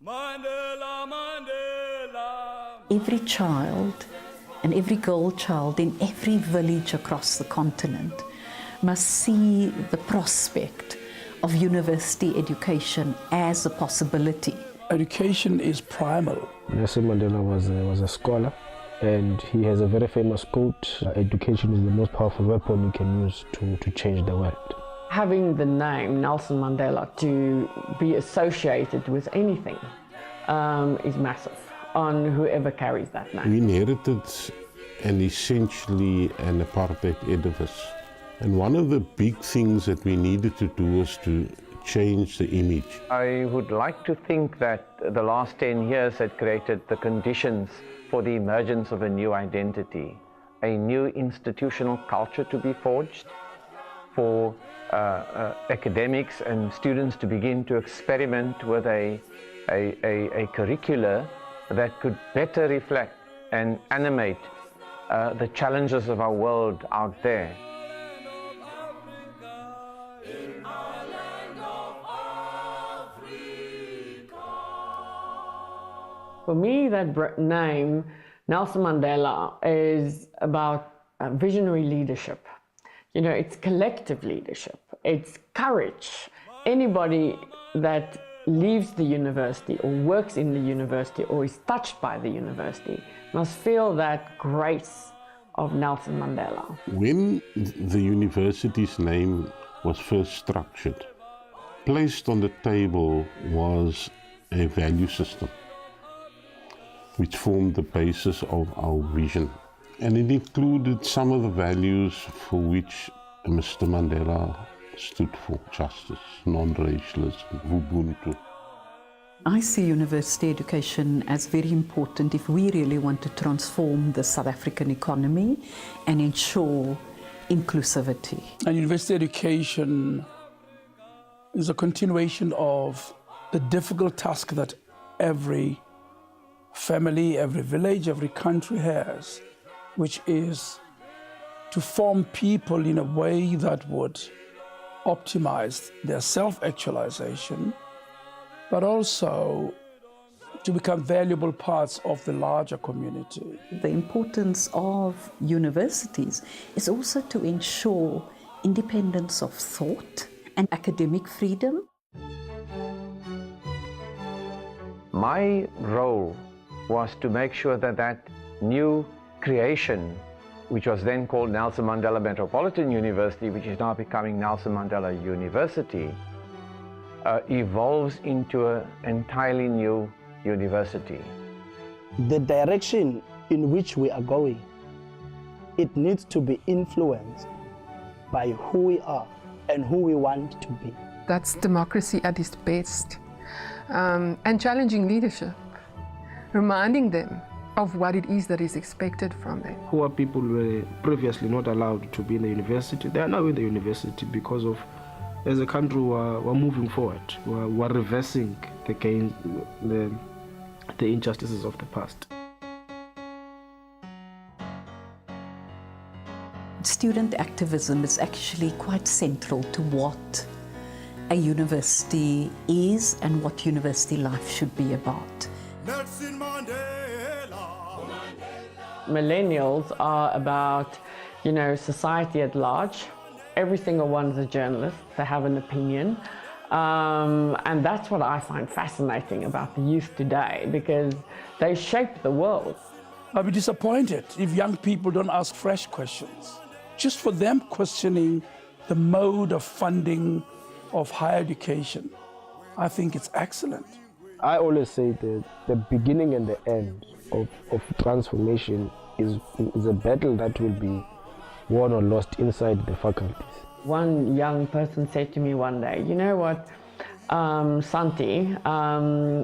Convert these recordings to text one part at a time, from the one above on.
Mandela, Mandela. Every child and every girl child in every village across the continent must see the prospect of university education as a possibility. Education is primal. Nelson Mandela was a scholar, and he has a very famous quote, education is the most powerful weapon you can use to change the world. Having the name Nelson Mandela to be associated with anything is massive on whoever carries that name. We inherited essentially an apartheid edifice. And one of the big things that we needed to do was to change the image. I would like to think that the last 10 years had created the conditions for the emergence of a new identity, a new institutional culture to be forged, for academics and students to begin to experiment with a curricula that could better reflect and animate the challenges of our world out there. For me, that name, Nelson Mandela, is about visionary leadership. You know, it's collective leadership, it's courage. Anybody that leaves the university or works in the university or is touched by the university must feel that grace of Nelson Mandela. When the university's name was first structured, placed on the table was a value system which formed the basis of our vision. And it included some of the values for which Mr. Mandela stood for: justice, non-racialism, Ubuntu. I see university education as very important if we really want to transform the South African economy and ensure inclusivity. And university education is a continuation of the difficult task that every family, every village, every country has, which is to form people in a way that would optimize their self-actualization, but also to become valuable parts of the larger community. The importance of universities is also to ensure independence of thought and academic freedom. My role was to make sure that that new creation, which was then called Nelson Mandela Metropolitan University, which is now becoming Nelson Mandela University, evolves into an entirely new university. The direction in which we are going, it needs to be influenced by who we are and who we want to be. That's democracy at its best, and challenging leadership, reminding them of what it is that is expected from them. Poor people were previously not allowed to be in the university. They are now in the university because of, as a country, we're moving forward. We're reversing the injustices of the past. Student activism is actually quite central to what a university is and what university life should be about. Nelson Mandela. Millennials are about, you know, society at large. Every single one's a journalist. They have an opinion. And that's what I find fascinating about the youth today, because they shape the world. I'll be disappointed if young people don't ask fresh questions. Just for them questioning the mode of funding of higher education, I think it's excellent. I always say that the beginning and the end of transformation is a battle that will be won or lost inside the faculties. One young person said to me one day, you know what, Santie,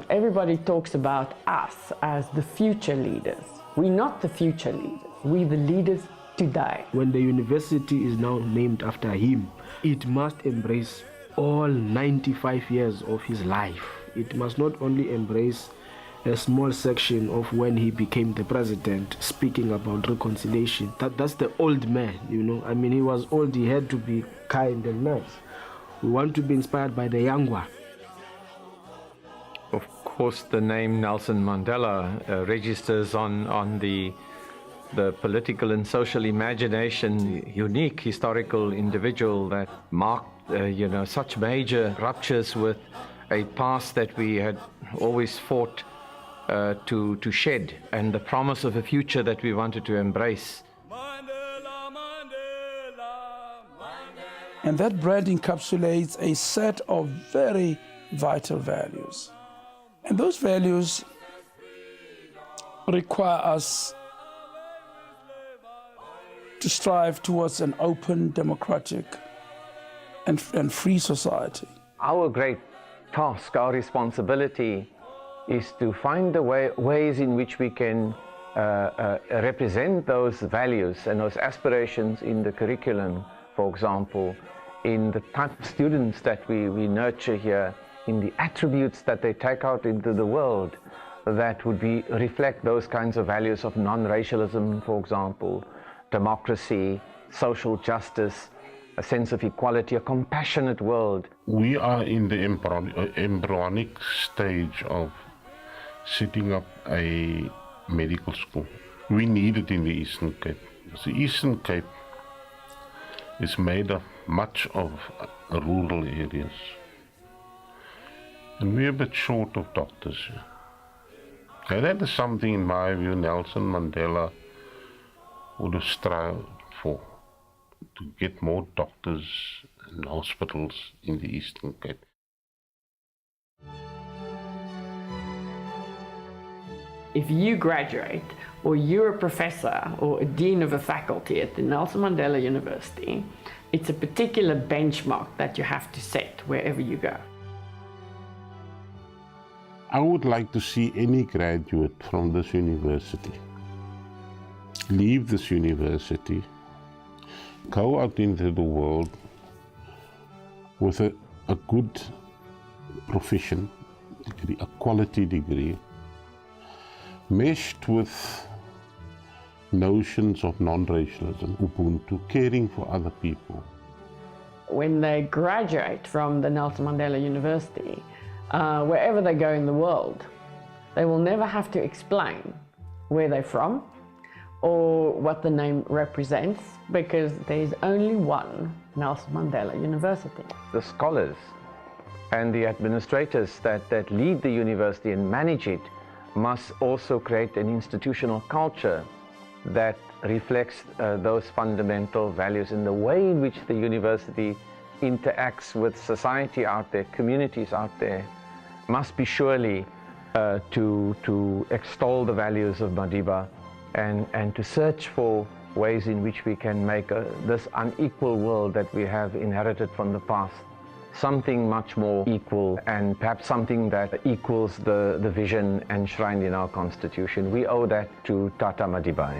everybody talks about us as the future leaders. We're not the future leaders, we're the leaders today. When the university is now named after him, it must embrace all 95 years of his life. It must not only embrace a small section of when he became the president, speaking about reconciliation. That's the old man, you know. I mean, he was old, he had to be kind and nice. We want to be inspired by the young one. Of course, the name Nelson Mandela registers on the political and social imagination, unique historical individual that marked, such major ruptures with a past that we had always fought to shed, and the promise of a future that we wanted to embrace. And that brand encapsulates a set of very vital values. And those values require us to strive towards an open, democratic, and free society. Our great task, our responsibility, is to find the ways in which we can represent those values and those aspirations in the curriculum, for example, in the type of students that we nurture here, in the attributes that they take out into the world that would reflect those kinds of values of non-racialism, for example, democracy, social justice, a sense of equality, a compassionate world. We are in the embryonic stage of setting up a medical school. We need it in the Eastern Cape. The Eastern Cape is made of much of rural areas. And we're a bit short of doctors here. And that is something, in my view, Nelson Mandela would have strived for, to get more doctors and hospitals in the Eastern Cape. If you graduate, or you're a professor or a dean of a faculty at the Nelson Mandela University, it's a particular benchmark that you have to set wherever you go. I would like to see any graduate from this university leave this university, go out into the world with a good profession degree, a quality degree, meshed with notions of non-racialism, Ubuntu, caring for other people. When they graduate from the Nelson Mandela University, wherever they go in the world, they will never have to explain where they're from or what the name represents, because there's only one Nelson Mandela University. The scholars and the administrators that lead the university and manage it must also create an institutional culture that reflects those fundamental values in the way in which the university interacts with society out there, communities out there, must be surely to extol the values of Madiba and to search for ways in which we can make this unequal world that we have inherited from the past something much more equal, and perhaps something that equals the vision enshrined in our Constitution. We owe that to Tata Madiba.